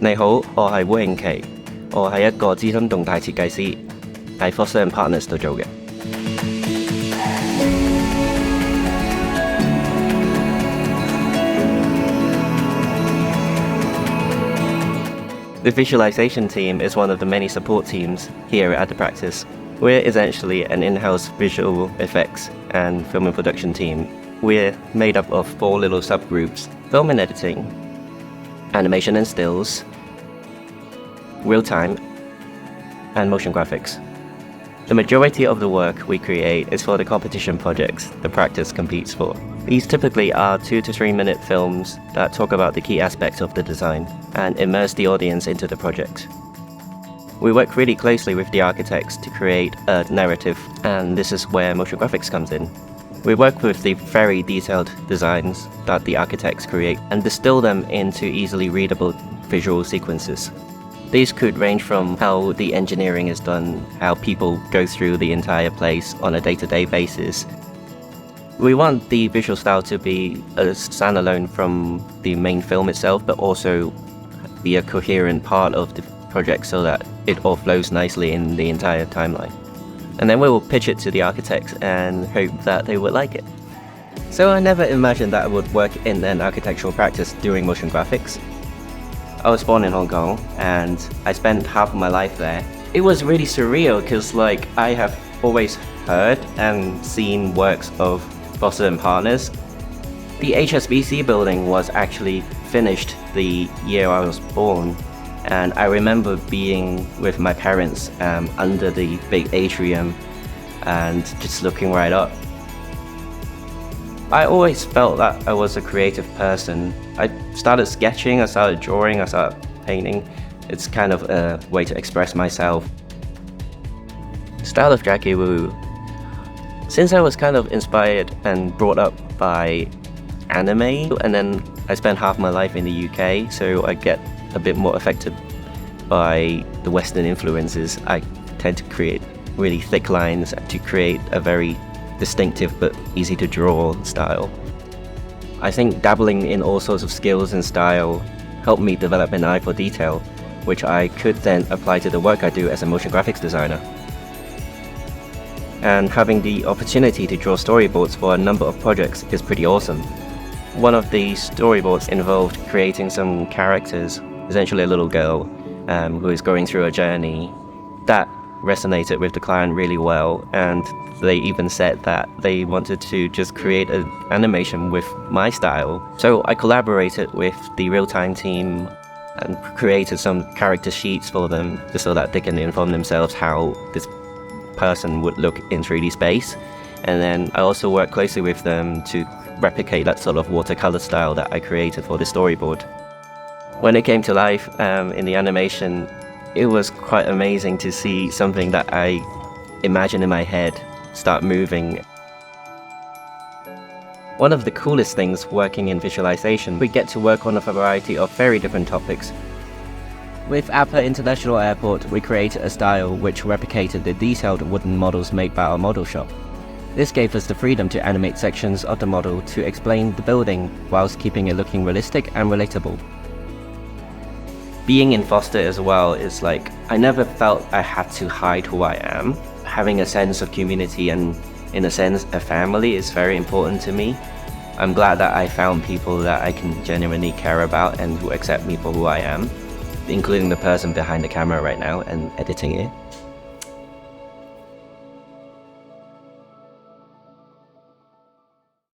你好，我係烏慶琪，我係一個資深動態設計師，喺 Foster & Partners 度做嘅。The visualization team is one of the many support teams here at the practice. We're essentially an in-house visual effects and film and production team. We're made up of 4 little subgroups: film and editing, animation and stills, real-time, and motion graphics. The majority of the work we create is for the competition projects the practice competes for. These typically are 2 to 3 minute films that talk about the key aspects of the design and immerse the audience into the project. We work really closely with the architects to create a narrative, and this is where motion graphics comes in. We work with the very detailed designs that the architects create and distill them into easily readable visual sequences. These could range from how the engineering is done, how people go through the entire place on a day-to-day basis. We want the visual style to be a standalone from the main film itself, but also be a coherent part of the project so that it all flows nicely in the entire timeline. And then we will pitch it to the architects and hope that they would like it. So I never imagined that I would work in an architectural practice doing motion graphics. I was born in Hong Kong and I spent half of my life there. It was really surreal because I have always heard and seen works of Foster & Partners. The HSBC building was actually finished the year I was born, and I remember being with my parents under the big atrium and just looking right up. I always felt that I was a creative person. I started sketching, I started drawing, I started painting. It's kind of a way to express myself. Style of Jackie Wu. Since I was kind of inspired and brought up by anime, and then I spent half my life in the UK, so I get a bit more affected by the Western influences. I tend to create really thick lines to create a very distinctive but easy to draw style. I think dabbling in all sorts of skills and style helped me develop an eye for detail, which I could then apply to the work I do as a motion graphics designer. And having the opportunity to draw storyboards for a number of projects is pretty awesome. One of the storyboards involved creating some characters, essentially a little girl who is going through a journey. That resonated with the client really well, and they even said that they wanted to just create an animation with my style. So I collaborated with the real-time team and created some character sheets for them just so that they can inform themselves how this person would look in 3D space. And then I also worked closely with them to replicate that sort of watercolor style that I created for the storyboard. When it came to life in the animation, it was quite amazing to see something that I imagined in my head start moving. One of the coolest things working in visualization, we get to work on a variety of very different topics. With Appa International Airport, we created a style which replicated the detailed wooden models made by our model shop. This gave us the freedom to animate sections of the model to explain the building whilst keeping it looking realistic and relatable. Being in Foster as well is I never felt I had to hide who I am. Having a sense of community and, in a sense, a family is very important to me. I'm glad that I found people that I can genuinely care about and who accept me for who I am, including the person behind the camera right now and editing it.